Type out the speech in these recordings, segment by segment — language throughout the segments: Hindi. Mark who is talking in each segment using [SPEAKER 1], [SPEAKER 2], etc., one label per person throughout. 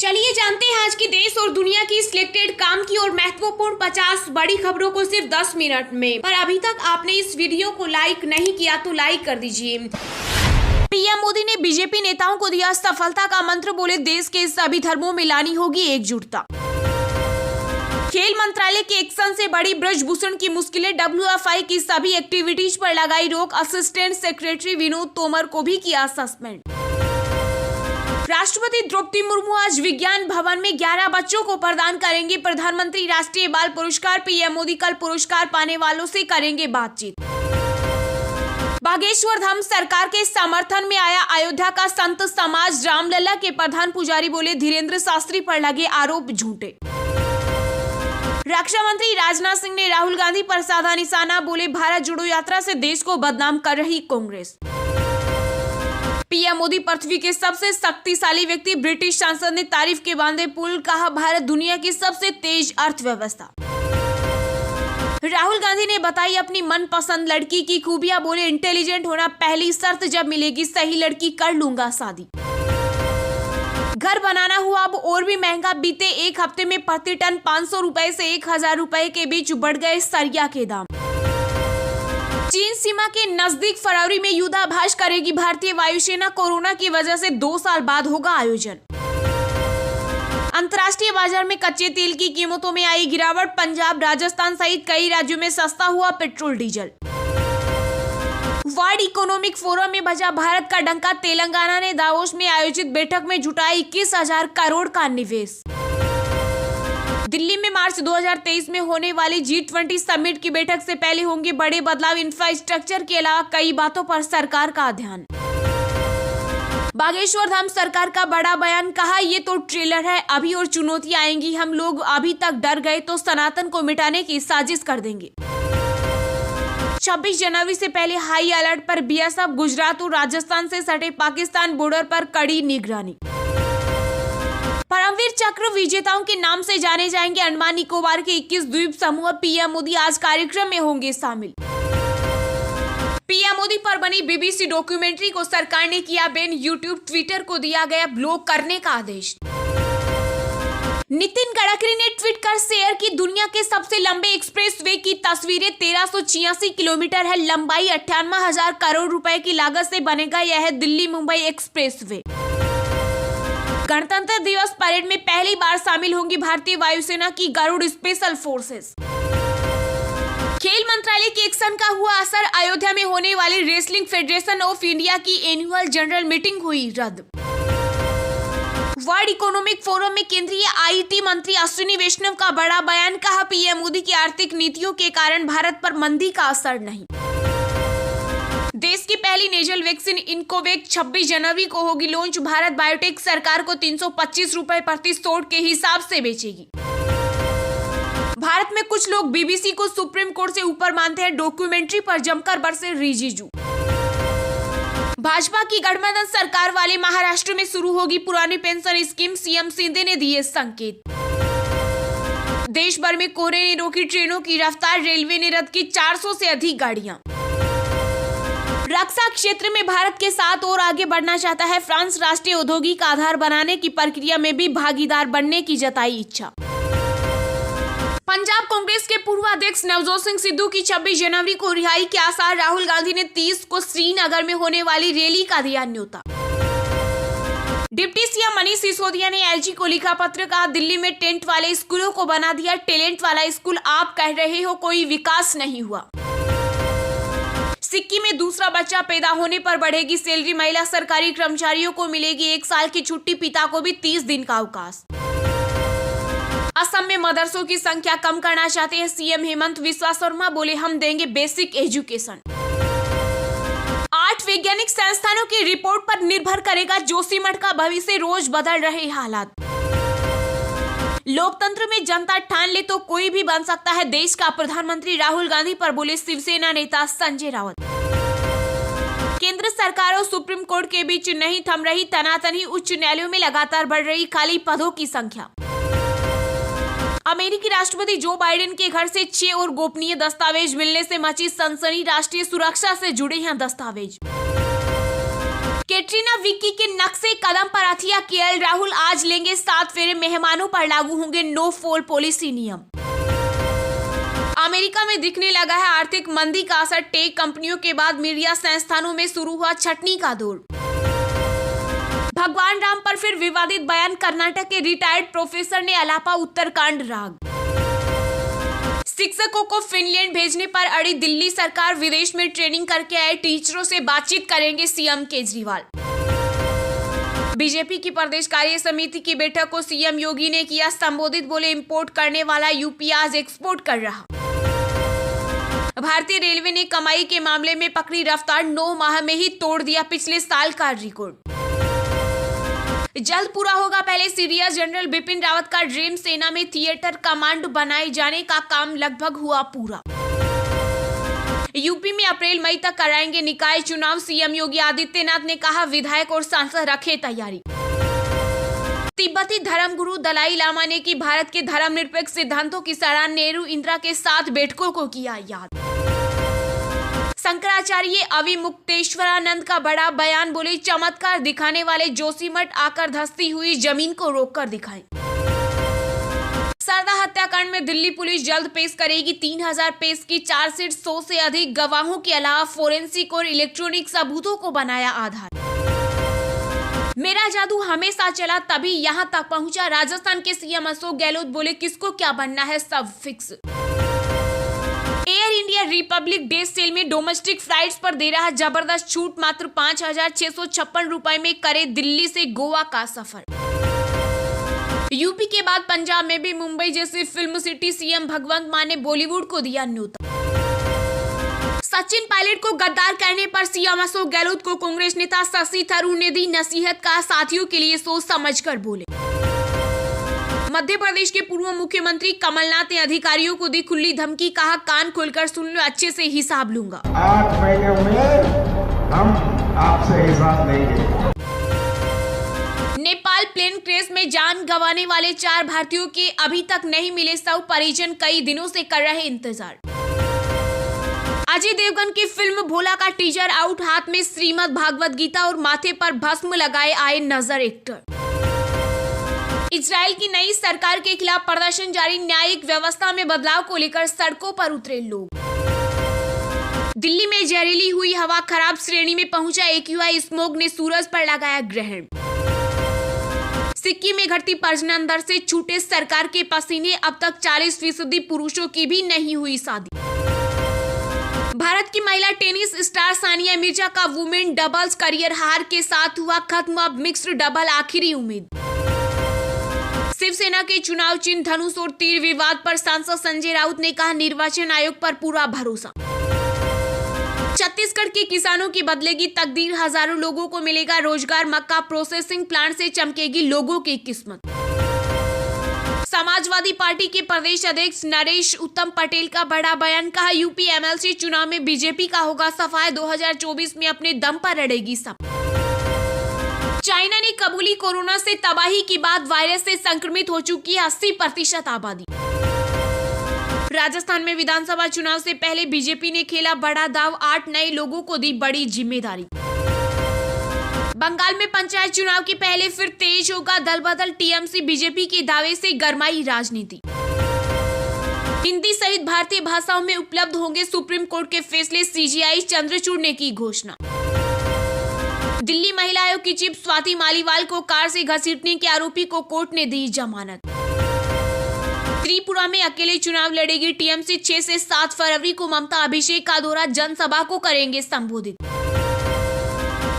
[SPEAKER 1] चलिए जानते हैं आज की देश और दुनिया की सिलेक्टेड काम की और महत्वपूर्ण 50 बड़ी खबरों को सिर्फ 10 मिनट में। पर अभी तक आपने इस वीडियो को लाइक नहीं किया तो लाइक कर दीजिए। पीएम मोदी ने बीजेपी नेताओं को दिया सफलता का मंत्र, बोले देश के सभी धर्मों में लानी होगी एकजुटता। खेल मंत्रालय के एक्शन से बड़ी ब्रजभूषण की मुश्किलें, WFI की सभी एक्टिविटीज पर लगाई रोक, असिस्टेंट सेक्रेटरी विनोद तोमर को भी किया सस्पेंड। राष्ट्रपति द्रौपदी मुर्मू आज विज्ञान भवन में 11 बच्चों को प्रदान करेंगे प्रधानमंत्री राष्ट्रीय बाल पुरस्कार। पीएम मोदी कल पुरस्कार पाने वालों से करेंगे बातचीत। बागेश्वर धाम सरकार के समर्थन में आया अयोध्या का संत समाज, रामलला के प्रधान पुजारी बोले धीरेन्द्र शास्त्री पर लगे आरोप झूठे। रक्षा मंत्री राजनाथ सिंह ने राहुल गांधी पर साधा निशाना, बोले भारत जोड़ो यात्रा से देश को बदनाम कर रही कांग्रेस। पीएम मोदी पृथ्वी के सबसे शक्तिशाली व्यक्ति, ब्रिटिश सांसद ने तारीफ के बांधे पुल, कहा भारत दुनिया की सबसे तेज अर्थव्यवस्था। राहुल गांधी ने बताई अपनी मनपसंद लड़की की खूबियां, बोले इंटेलिजेंट होना पहली शर्त, जब मिलेगी सही लड़की कर लूंगा शादी। घर बनाना हुआ अब और भी महंगा, बीते एक हफ्ते में प्रति टन 500 रुपए से 1000 रुपए के बीच बढ़ गए सरिया के दाम। चीन सीमा के नजदीक फरवरी में युद्धाभ्यास करेगी भारतीय वायुसेना, कोरोना की वजह से 2 साल बाद होगा आयोजन। अंतर्राष्ट्रीय बाजार में कच्चे तेल की कीमतों में आई गिरावट, पंजाब राजस्थान सहित कई राज्यों में सस्ता हुआ petrol diesel. World economic forum में बजा भारत का डंका, तेलंगाना ने दावोस में आयोजित बैठक में जुटाया 21,000 करोड़ का निवेश। दिल्ली में मार्च 2023 में होने वाली G20 समिट की बैठक से पहले होंगे बड़े बदलाव, इंफ्रास्ट्रक्चर के अलावा कई बातों पर सरकार का ध्यान। बागेश्वर धाम सरकार का बड़ा बयान, कहा ये तो ट्रेलर है, अभी और चुनौतियां आएंगी, हम लोग अभी तक डर गए तो सनातन को मिटाने की साजिश कर देंगे। 26 जनवरी से पहले हाई अलर्ट पर BSF, गुजरात और राजस्थान से सटे पाकिस्तान बॉर्डर पर कड़ी निगरानी। परमवीर चक्र विजेताओं के नाम से जाने जाएंगे अंडमान निकोबार के 21 द्वीप समूह, पीएम मोदी आज कार्यक्रम में होंगे शामिल। पीएम मोदी पर बनी BBC डॉक्यूमेंट्री को सरकार ने किया बैन, YouTube, Twitter को दिया गया ब्लॉक करने का आदेश। नितिन गडकरी ने ट्वीट कर शेयर की दुनिया के सबसे लंबे एक्सप्रेसवे की तस्वीरें, 1386 किलोमीटर है लंबाई, 58,000 करोड़ रुपए की लागत से बनेगा यह दिल्ली मुंबई एक्सप्रेसवे। गणतंत्र दिवस परेड में पहली बार शामिल होंगी भारतीय वायुसेना की गरुड़ स्पेशल फोर्सेस। खेल मंत्रालय के एक्शन का हुआ असर, अयोध्या में होने वाली रेसलिंग फेडरेशन ऑफ इंडिया की एनुअल जनरल मीटिंग हुई रद्द। वर्ल्ड इकोनॉमिक फोरम में केंद्रीय IT मंत्री अश्विनी वैष्णव का बड़ा बयान, कहा पीएम मोदी की आर्थिक नीतियों के कारण भारत पर मंदी का असर नहीं। देश की पहली नेजल वैक्सीन इनकोवैक 26 जनवरी को होगी लॉन्च, भारत बायोटेक सरकार को 325 रुपए प्रति शॉट के हिसाब से बेचेगी। भारत में कुछ लोग BBC को सुप्रीम कोर्ट से ऊपर मानते हैं, डॉक्यूमेंट्री पर जमकर बरसे रिजिजू। भाजपा की गठबंधन सरकार वाले महाराष्ट्र में शुरू होगी पुरानी पेंशन स्कीम, CM शिंदे ने दिए संकेत। देश भर में कोहरे ने रोकी ट्रेनों की रफ्तार, रेलवे ने रद्द की 400 से अधिक गाड़ियां। रक्षा क्षेत्र में भारत के साथ और आगे बढ़ना चाहता है फ्रांस, राष्ट्रीय औद्योगिक आधार बनाने की प्रक्रिया में भी भागीदार बनने की जताई इच्छा। पंजाब कांग्रेस के पूर्व अध्यक्ष नवजोत सिंह सिद्धू की 26 जनवरी को रिहाई के आसार, राहुल गांधी ने 30 को श्रीनगर में होने वाली रैली का दिया न्योता। डिप्टी सीएम मनीष सिसोदिया ने LG को लिखा पत्र, कहा दिल्ली में टेंट वाले स्कूलों को बना दिया टैलेंट वाला स्कूल, आप कह रहे हो कोई विकास नहीं हुआ। सिक्किम में दूसरा बच्चा पैदा होने पर बढ़ेगी सैलरी, महिला सरकारी कर्मचारियों को मिलेगी 1 साल की छुट्टी, पिता को भी 30 दिन का अवकाश। असम में मदरसों की संख्या कम करना चाहते हैं CM हेमंत विश्वा शर्मा, बोले हम देंगे बेसिक एजुकेशन। 8 वैज्ञानिक संस्थानों की रिपोर्ट पर निर्भर करेगा जोशीमठ का भविष्य, रोज बदल रहे हालात। लोकतंत्र में जनता ठान ले तो कोई भी बन सकता है देश का प्रधानमंत्री, राहुल गांधी पर बोले शिवसेना नेता संजय राउत। केंद्र सरकार और सुप्रीम कोर्ट के बीच नहीं थम रही तनातनी, उच्च न्यायालयों में लगातार बढ़ रही खाली पदों की संख्या। अमेरिकी राष्ट्रपति जो बाइडेन के घर से 6 और गोपनीय दस्तावेज मिलने से मची सनसनी, राष्ट्रीय सुरक्षा से जुड़े हैं दस्तावेज। कैटरीना विक्की के नक्शे कदम पर अथिया केएल राहुल आज लेंगे 7 फेरे, मेहमानों पर लागू होंगे नो फोल पॉलिसी नियम। अमेरिका में दिखने लगा है आर्थिक मंदी का असर, टेक कंपनियों के बाद मीडिया संस्थानों में शुरू हुआ छटनी का दौर। भगवान राम पर फिर विवादित बयान, कर्नाटक के रिटायर्ड प्रोफेसर ने अलापा उत्तराखंड राग। शिक्षकों को फिनलैंड भेजने पर अड़ी दिल्ली सरकार, विदेश में ट्रेनिंग करके आए टीचरों से बातचीत करेंगे सीएम केजरीवाल। बीजेपी की प्रदेश कार्य समिति की बैठक को सीएम योगी ने किया संबोधित, बोले इंपोर्ट करने वाला यूपी आज एक्सपोर्ट कर रहा। भारतीय रेलवे ने कमाई के मामले में पकड़ी रफ्तार, 9 माह में ही तोड़ दिया पिछले साल का रिकॉर्ड। जल्द पूरा होगा पहले सीरियस जनरल बिपिन रावत का ड्रीम, सेना में थिएटर कमांड बनाए जाने का काम लगभग हुआ पूरा। यूपी में अप्रैल मई तक कराएंगे निकाय चुनाव, सीएम योगी आदित्यनाथ ने कहा विधायक और सांसद रखे तैयारी। तिब्बती धर्मगुरु दलाई लामा ने की भारत के धर्मनिरपेक्ष सिद्धांतों की सराहना, नेहरू इंदिरा के साथ बैठकों को किया याद। शंकराचार्य अविमुक्तेश्वरानंद का बड़ा बयान, बोले चमत्कार दिखाने वाले जोशीमठ आकर धंसती हुई जमीन को रोककर दिखाएं। सरदा हत्याकांड में दिल्ली पुलिस जल्द पेश करेगी 3000 पेज की चार्जशीट, 100 से अधिक गवाहों के अलावा फोरेंसिक और इलेक्ट्रॉनिक सबूतों को बनाया आधार। मेरा जादू हमेशा चला तभी यहां तक पहुंचा, राजस्थान के सीएम अशोक गहलोत बोले किसको क्या बनना है सब fix. Air India Republic Day sale में डोमेस्टिक फ्लाइट्स पर दे रहा जबरदस्त छूट, मात्र 5656 रुपए में करे दिल्ली से गोवा का सफर। यूपी के बाद पंजाब में भी मुंबई जैसी फिल्म सिटी, सीएम भगवंत मान ने बॉलीवुड को दिया न्योता। सचिन पायलट को गद्दार कहने पर सीएम अशोक गहलोत को कांग्रेस नेता शशि थरूर ने दी नसीहत, का साथियों के लिए सोच समझकर बोले। मध्य प्रदेश के पूर्व मुख्यमंत्री कमलनाथ ने अधिकारियों को दी खुली धमकी, कहा कान खोलकर सुन लो, अच्छे से हिसाब लूंगा।
[SPEAKER 2] 8 महीने में हम आपसे हिसाब लेंगे।
[SPEAKER 1] नेपाल प्लेन क्रैश में जान गंवाने वाले 4 भारतीयों के अभी तक नहीं मिले शव, परिजन कई दिनों से कर रहे इंतजार। अजय देवगन की फिल्म भोला का टीजर आउट, हाथ में श्रीमद् भागवत गीता और माथे पर भस्म लगाए आए नजर एक्टर। इजराइल की नई सरकार के खिलाफ प्रदर्शन जारी, न्यायिक व्यवस्था में बदलाव को लेकर सड़कों पर उतरे लोग। दिल्ली में जहरीली हुई हवा, खराब श्रेणी में पहुंचा AQI, स्मोग ने सूरज पर लगाया ग्रहण। सिक्किम में घटती प्रजनन दर से छूटे सरकार के पसीने, अब तक 40% पुरुषों की भी नहीं हुई शादी। भारत की महिला टेनिस स्टार सानिया मिर्जा का वुमेन डबल्स करियर हार के साथ हुआ खत्म, अब मिक्स्ड डबल आखिरी उम्मीद। शिवसेना के चुनाव चिन्ह धनुष और तीर विवाद पर सांसद संजय राउत ने कहा निर्वाचन आयोग पर पूरा भरोसा। छत्तीसगढ़ के किसानों की बदलेगी तकदीर, हजारों लोगों को मिलेगा रोजगार, मक्का प्रोसेसिंग प्लांट से चमकेगी लोगों की किस्मत। समाजवादी पार्टी के प्रदेश अध्यक्ष नरेश उत्तम पटेल का बड़ा बयान, कहा यूपी MLC चुनाव में बीजेपी का होगा सफाया, 2024 में अपने दम पर लड़ेगी सब। चाइना ने कबूली कोरोना से तबाही की बात, वायरस से संक्रमित हो चुकी है 80% आबादी। राजस्थान में विधानसभा चुनाव से पहले बीजेपी ने खेला बड़ा दाव, 8 नए लोगों को दी बड़ी जिम्मेदारी। बंगाल में पंचायत चुनाव के पहले फिर तेज होगा दल बदल, TMC बीजेपी के दावे से गरमाई राजनीति। हिंदी सहित भारतीय भाषाओं में उपलब्ध होंगे सुप्रीम कोर्ट के फैसले, CGI चंद्रचूड़ ने की घोषणा। दिल्ली महिला आयोग की चीफ स्वाति मालीवाल को कार से घसीटने के आरोपी को कोर्ट ने दी जमानत। त्रिपुरा में अकेले चुनाव लड़ेगी TMC, 6 से 7 फरवरी को ममता अभिषेक का दौरा, जनसभा को करेंगे संबोधित।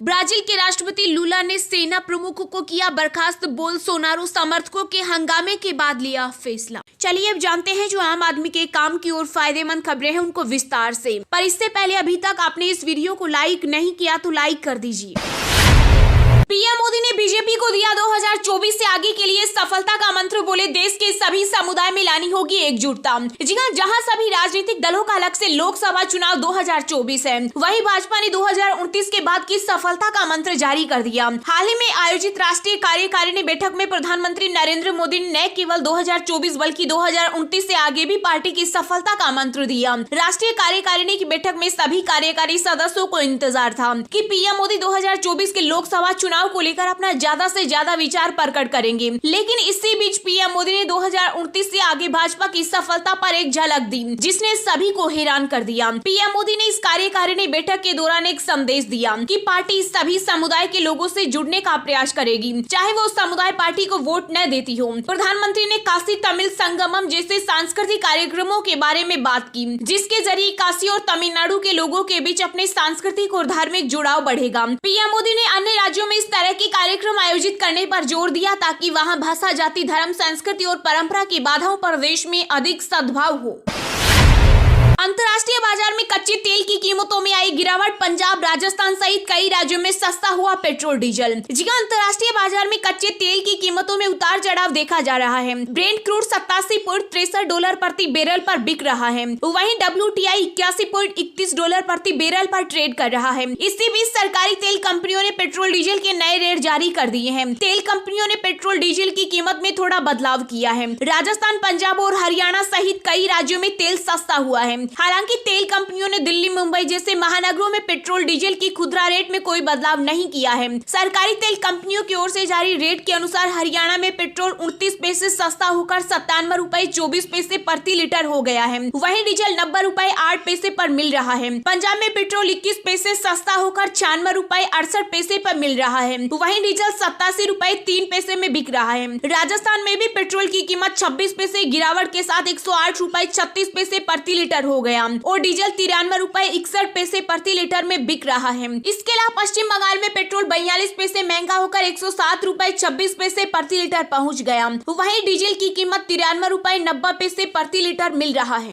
[SPEAKER 1] ब्राजील के राष्ट्रपति लूला ने सेना प्रमुख को किया बर्खास्त, बोल्सोनारो समर्थकों के हंगामे के बाद लिया फैसला। चलिए अब जानते हैं जो आम आदमी के काम की और फायदेमंद खबरें हैं उनको विस्तार से। पर इससे पहले अभी तक आपने इस वीडियो को लाइक नहीं किया तो लाइक कर दीजिए। पीएम मोदी ने बीजेपी को दिया 2024 से आगे के लिए सफलता का मंत्र, बोले देश के सभी समुदाय में लानी होगी एकजुटता। जी हां, जहां सभी राजनीतिक दलों का अलग से लोकसभा चुनाव 2024 है, वहीं भाजपा ने 2029 के बाद की सफलता का मंत्र जारी कर दिया। हाल ही में आयोजित राष्ट्रीय कार्यकारिणी बैठक में प्रधानमंत्री नरेंद्र मोदी ने न केवल 2024 बल्कि 2029 से आगे भी पार्टी की सफलता का मंत्र दिया। राष्ट्रीय कार्यकारिणी की बैठक में सभी कार्यकारी सदस्यों को इंतजार था कि पीएम मोदी 2024 के लोकसभा चुनाव को लेकर अपना ज्यादा से ज्यादा विचार प्रकट करेंगे, लेकिन इसी बीच पीएम मोदी ने 2029 से आगे भाजपा की सफलता पर एक झलक दी, जिसने सभी को हैरान कर दिया। पीएम मोदी ने इस कार्यकारिणी बैठक के दौरान एक संदेश दिया कि पार्टी सभी समुदाय के लोगों से जुड़ने का प्रयास करेगी, चाहे वो समुदाय पार्टी को वोट न देती हो। प्रधानमंत्री ने काशी तमिल संगमम जैसे सांस्कृतिक कार्यक्रमों के बारे में बात की, जिसके जरिए काशी और तमिलनाडु के लोगों के बीच अपने सांस्कृतिक और धार्मिक जुड़ाव बढ़ेगा। पीएम मोदी ने अन्य राज्यों में इस तरह के कार्यक्रम आयोजित करने पर जोर दिया ताकि वहां भाषा, जाति, धर्म, संस्कृति और परंपरा की बाधाओं पर देश में अधिक सद्भाव हो। अंतर्राष्ट्रीय बाजार में कच्चे तेल की कीमतों में आई गिरावट, पंजाब, राजस्थान सहित कई राज्यों में सस्ता हुआ पेट्रोल डीजल। जी हां, अंतर्राष्ट्रीय बाजार में कच्चे तेल की कीमतों में उतार चढ़ाव देखा जा रहा है। ब्रेंट क्रूड $87.63 प्रति बैरल पर बिक रहा है, वहीं WTI $81.31 प्रति बैरल पर ट्रेड कर रहा है। इसी बीच सरकारी तेल कंपनियों ने पेट्रोल डीजल के नए रेट जारी कर दिए हैं। तेल कंपनियों ने पेट्रोल डीजल की कीमत में थोड़ा बदलाव किया है। राजस्थान, पंजाब और हरियाणा सहित कई राज्यों में तेल सस्ता हुआ है। हालांकि तेल कंपनियों ने दिल्ली, मुंबई जैसे महानगरों में पेट्रोल डीजल की खुदरा रेट में कोई बदलाव नहीं किया है। सरकारी तेल कंपनियों की ओर से जारी रेट के अनुसार हरियाणा में पेट्रोल 29 पैसे सस्ता होकर ₹97.24 प्रति लीटर हो गया है। वहीं डीजल ₹90.08 पर मिल रहा है। पंजाब में पेट्रोल 21 पैसे सस्ता होकर ₹96.68 पर मिल रहा है। वहीं डीजल ₹87.03 में बिक रहा है। राजस्थान में भी पेट्रोल की कीमत 26 पैसे गिरावट के साथ ₹108.36 प्रति लीटर हो गया और डीजल ₹93.61 प्रति लीटर में बिक रहा है। इसके अलावा पश्चिम बंगाल में पेट्रोल 42 पैसे महंगा होकर ₹107.26 प्रति लीटर पहुंच गया। वहीं डीजल की कीमत ₹93.90 प्रति लीटर मिल रहा है।